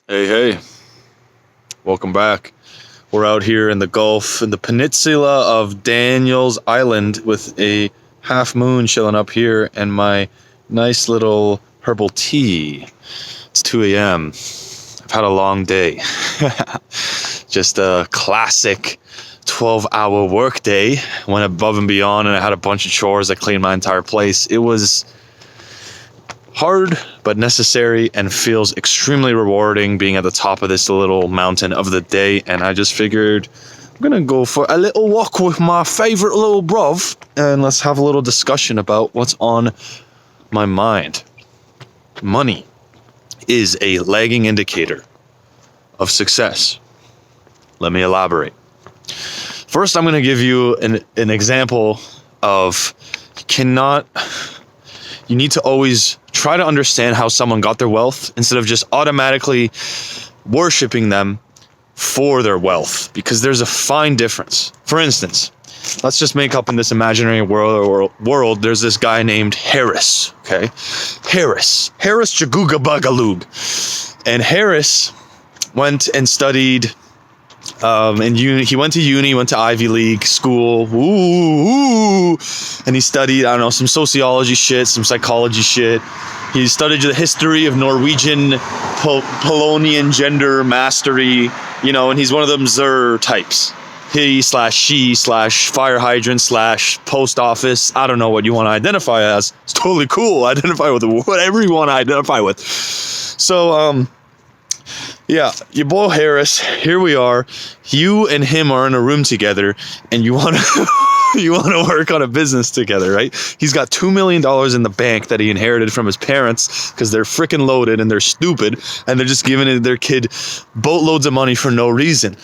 Hey, hey, welcome back. We're out here in the Gulf, in the peninsula of Daniels Island, with a half moon chilling up here and my nice little herbal tea. It's 2 a.m. I've had a long day. Just a classic 12-hour work day. Went above and beyond, and I had a bunch of chores. I cleaned my entire place. It was hard but necessary and feels extremely rewarding being at the top of this little mountain of the day. And I just figured I'm gonna go for a little walk with my favorite little bruv and let's have a little discussion about what's on my mind. Money is a lagging indicator of success. Let me elaborate. First, I'm gonna give you an example of you need to always try to understand how someone got their wealth instead of just automatically worshiping them for their wealth, because there's a fine difference. For instance, let's just make up in this imaginary world there's this guy named Harris, okay? Harris Jaguga Bagalug. And Harris went and studied he went to uni, went to Ivy League school, and he studied, some sociology shit, some psychology shit. He studied the history of Norwegian Polonian gender mastery, and he's one of them Zer types. He/she/fire hydrant/post office. I don't know what you want to identify as. It's totally cool. Identify with whatever you want to identify with. So, yeah, your boy Harris, here we are. You and him are in a room together, and you want to work on a business together, right? He's got $2 million in the bank that he inherited from his parents because they're freaking loaded and they're stupid, and they're just giving their kid boatloads of money for no reason.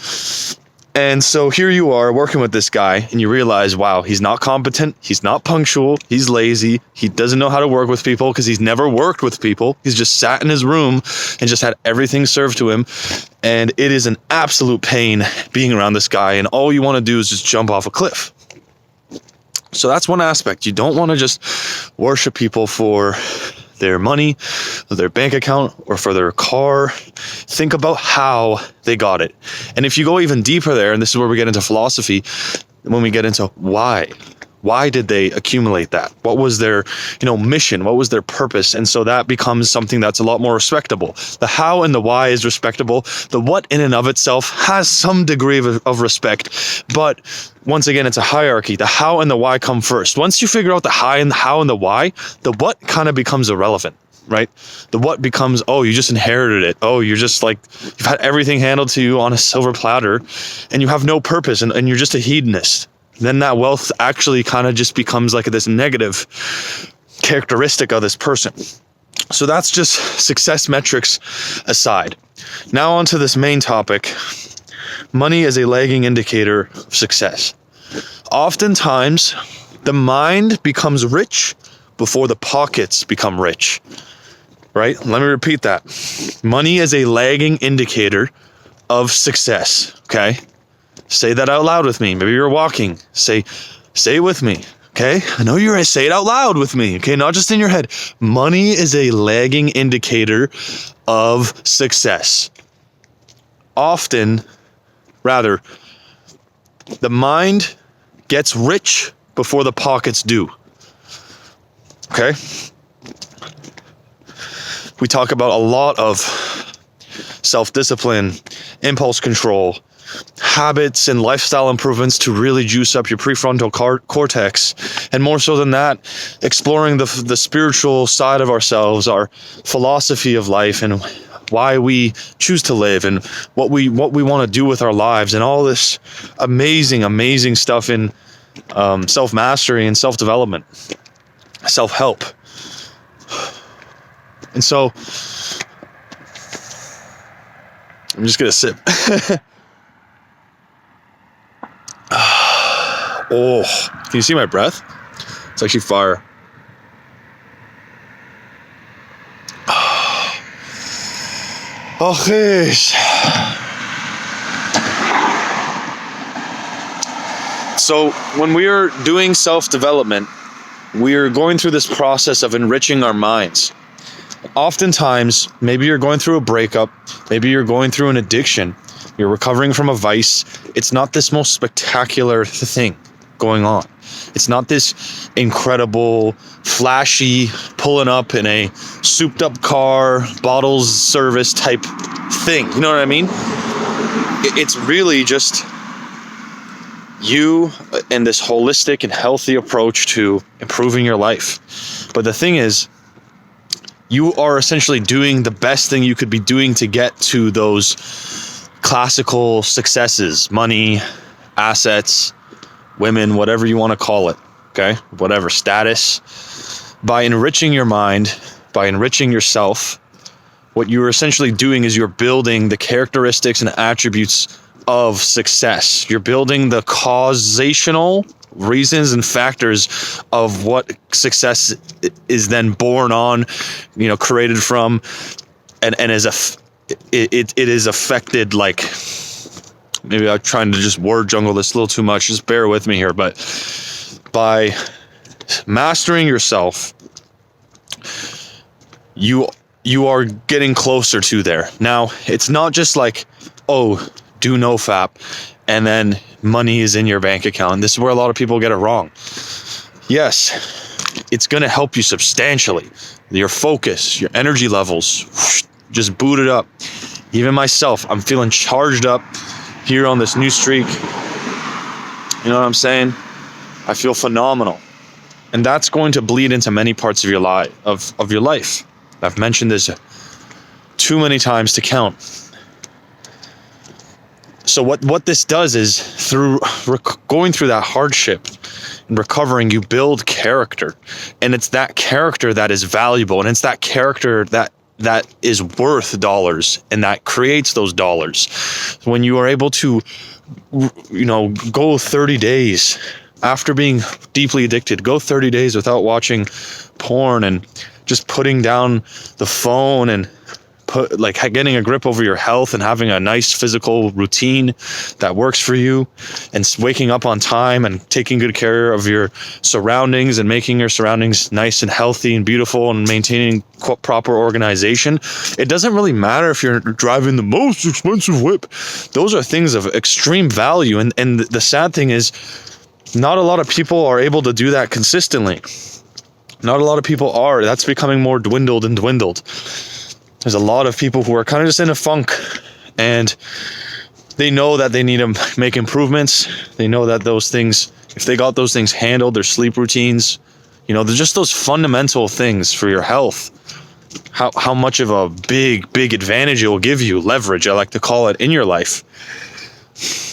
And so here you are working with this guy, and you realize, wow, he's not competent, he's not punctual, he's lazy, he doesn't know how to work with people because he's never worked with people. He's just sat in his room and just had everything served to him. And it is an absolute pain being around this guy, and all you want to do is just jump off a cliff. So that's one aspect. You don't want to just worship people for their money, their bank account, or for their car. Think about how they got it. And if you go even deeper there, and this is where we get into philosophy, when we get into why did they accumulate that? What was their, mission? What was their purpose? And so that becomes something that's a lot more respectable. The how and the why is respectable. The what in and of itself has some degree of respect, but once again, it's a hierarchy. The how and the why come first. Once you figure out the how and the why, the what kind of becomes irrelevant, right? The what becomes, oh, you just inherited it. Oh, you're just like, you've had everything handled to you on a silver platter, and you have no purpose, and you're just a hedonist. Then that wealth actually kind of just becomes like this negative characteristic of this person. So that's just success metrics aside. Now on to this main topic. Money is a lagging indicator of success. Oftentimes, the mind becomes rich before the pockets become rich, right? Let me repeat that. Money is a lagging indicator of success, okay? Say that out loud with me. Maybe you're walking. Say it with me, okay? I know you're going to say it out loud with me, okay? Not just in your head. Money is a lagging indicator of success. The mind gets rich before the pockets do. Okay? We talk about a lot of self-discipline, impulse control, habits and lifestyle improvements to really juice up your prefrontal cortex. And more so than that, exploring the spiritual side of ourselves, our philosophy of life, and why we choose to live, and what we want to do with our lives, and all this amazing stuff in self-mastery and self-development, self-help. And so I'm just gonna sip. Oh, can you see my breath? It's actually fire. Oh, geez. So when we are doing self-development, we are going through this process of enriching our minds. oftentimes, maybe you're going through a breakup, maybe you're going through an addiction, you're recovering from a vice. It's not this most spectacular thing going on. It's not this incredible, flashy, pulling up in a souped up car, bottles service type thing. You know what I mean? It's really just you and this holistic and healthy approach to improving your life. But the thing is, you are essentially doing the best thing you could be doing to get to those classical successes, money, assets, women, whatever you want to call it, okay? Whatever status. By enriching your mind, by enriching yourself, what you're essentially doing is you're building the characteristics and attributes of success. You're building the causational reasons and factors of what success is then born on, created from, and it is affected. Like, maybe I'm trying to just word jungle this a little too much. Just bear with me here. But by mastering yourself, you are getting closer to there. Now, it's not just like, oh, do NoFap and then money is in your bank account. And this is where a lot of people get it wrong. Yes, it's going to help you substantially. Your focus, your energy levels, just boot it up. Even myself, I'm feeling charged up here on this new streak. You know what I'm saying? I feel phenomenal. And that's going to bleed into many parts of your life. Of your life. I've mentioned this too many times to count. So what this does is, through going through that hardship and recovering, you build character. And it's that character that is valuable. And it's that character that is worth dollars and that creates those dollars. When you are able to, go 30 days after being deeply addicted, go 30 days without watching porn and just putting down the phone and getting a grip over your health and having a nice physical routine that works for you, and waking up on time and taking good care of your surroundings and making your surroundings nice and healthy and beautiful and maintaining proper organization. It doesn't really matter if you're driving the most expensive whip. Those are things of extreme value. And the sad thing is, not a lot of people are able to do that consistently. Not a lot of people are. That's becoming more dwindled and dwindled. There's a lot of people who are kind of just in a funk, and they know that they need to make improvements. They know that those things, if they got those things handled, their sleep routines, they're just those fundamental things for your health. How much of a big advantage it will give you, leverage, I like to call it, in your life.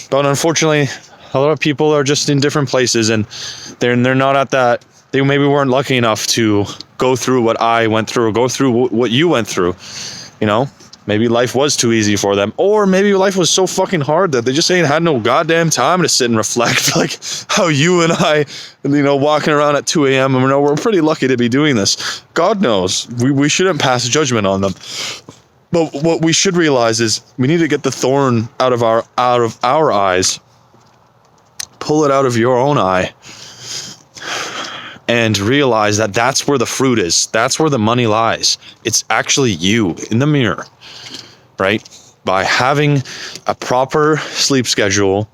But unfortunately, a lot of people are just in different places, and they're not at that. They maybe weren't lucky enough to go through what I went through, or go through what you went through. Maybe life was too easy for them, or maybe life was so fucking hard that they just ain't had no goddamn time to sit and reflect, like how you and I, walking around at 2 a.m. and we're pretty lucky to be doing this. God knows, we shouldn't pass judgment on them. But what we should realize is we need to get the thorn out of our eyes, pull it out of your own eye, and realize that that's where the fruit is. That's where the money lies. It's actually you in the mirror, right? By having a proper sleep schedule,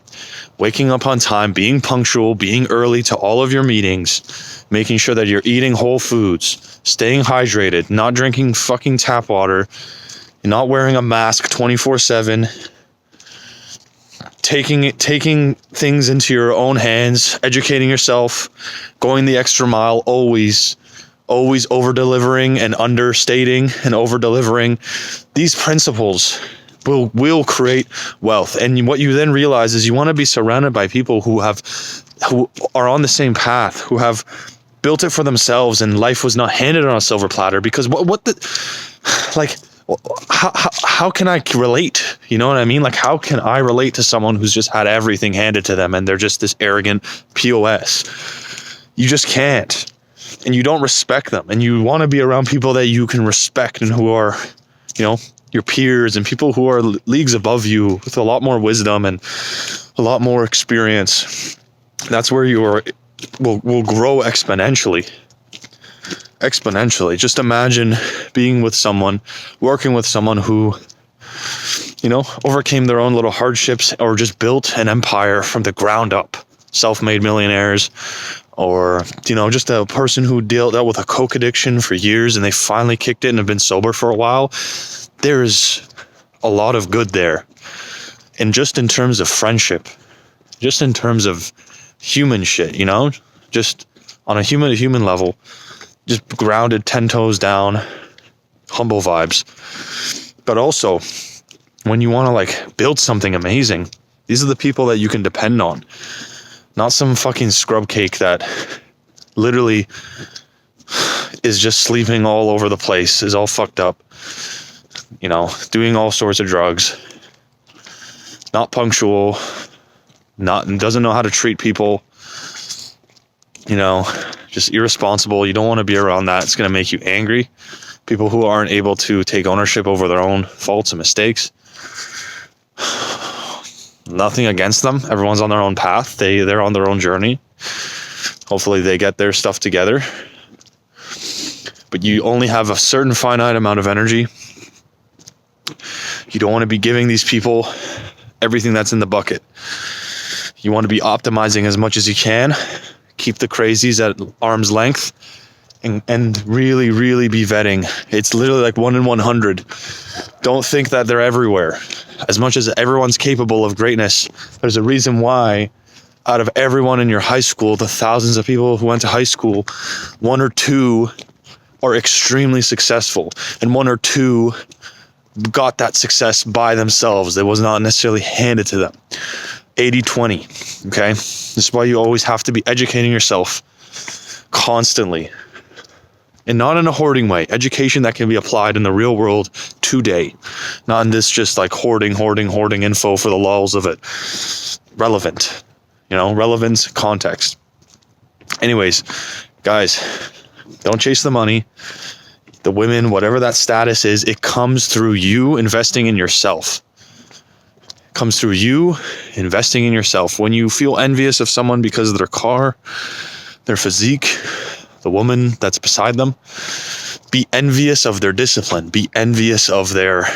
waking up on time, being punctual, being early to all of your meetings, making sure that you're eating whole foods, staying hydrated, not drinking fucking tap water, not wearing a mask 24/7, taking things into your own hands, educating yourself, going the extra mile, always over-delivering and understating and over-delivering. These principles will create wealth. And what you then realize is you want to be surrounded by people who are on the same path, who have built it for themselves, and life was not handed on a silver platter. Because how can I relate? You know what I mean? Like, how can I relate to someone who's just had everything handed to them and they're just this arrogant POS? You just can't. And you don't respect them. And you want to be around people that you can respect and who are, your peers, and people who are leagues above you with a lot more wisdom and a lot more experience. That's where you will grow exponentially. exponentially. Just imagine being with someone, working with someone who, overcame their own little hardships or just built an empire from the ground up. Self-made millionaires, or, just a person who dealt with a coke addiction for years and they finally kicked it and have been sober for a while. There's a lot of good there. And just in terms of friendship, just in terms of human shit, just on a human to human level, just grounded 10 toes down, humble vibes. But also, when you want to like build something amazing, these are the people that you can depend on. Not some fucking scrub cake that literally is just sleeping all over the place, is all fucked up, doing all sorts of drugs, not punctual, doesn't know how to treat people, just irresponsible. You don't want to be around that. It's going to make you angry. People who aren't able to take ownership over their own faults and mistakes. Nothing against them. Everyone's on their own path. They're on their own journey. Hopefully they get their stuff together. But you only have a certain finite amount of energy. You don't want to be giving these people everything that's in the bucket. You want to be optimizing as much as you can. Keep the crazies at arm's length. And really, really be vetting. It's literally like 1 in 100. Don't think that they're everywhere. As much as everyone's capable of greatness, there's a reason why out of everyone in your high school, the thousands of people who went to high school, 1 or 2 are extremely successful. And 1 or 2 got that success by themselves. It was not necessarily handed to them. 80-20, okay? This is why you always have to be educating yourself constantly. And not in a hoarding way. Education that can be applied in the real world today. Not in this just like hoarding info for the lulz of it. Relevant. Relevance, context. Anyways, guys, don't chase the money. The women, whatever that status is, it comes through you investing in yourself. It comes through you investing in yourself. When you feel envious of someone because of their car, their physique, the woman that's beside them, be envious of their discipline. Be envious of their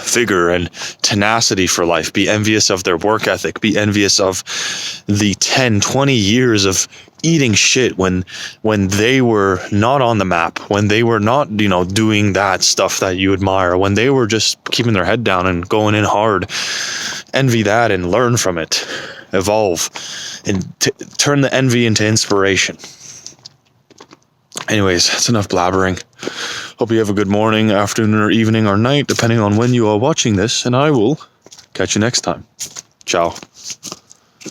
vigor and tenacity for life. Be envious of their work ethic. Be envious of the 10, 20 years of eating shit when they were not on the map, when they were not, doing that stuff that you admire, when they were just keeping their head down and going in hard. Envy that and learn from it. Evolve and turn the envy into inspiration. Anyways, that's enough blabbering. Hope you have a good morning, afternoon, or evening, or night, depending on when you are watching this, and I will catch you next time. Ciao.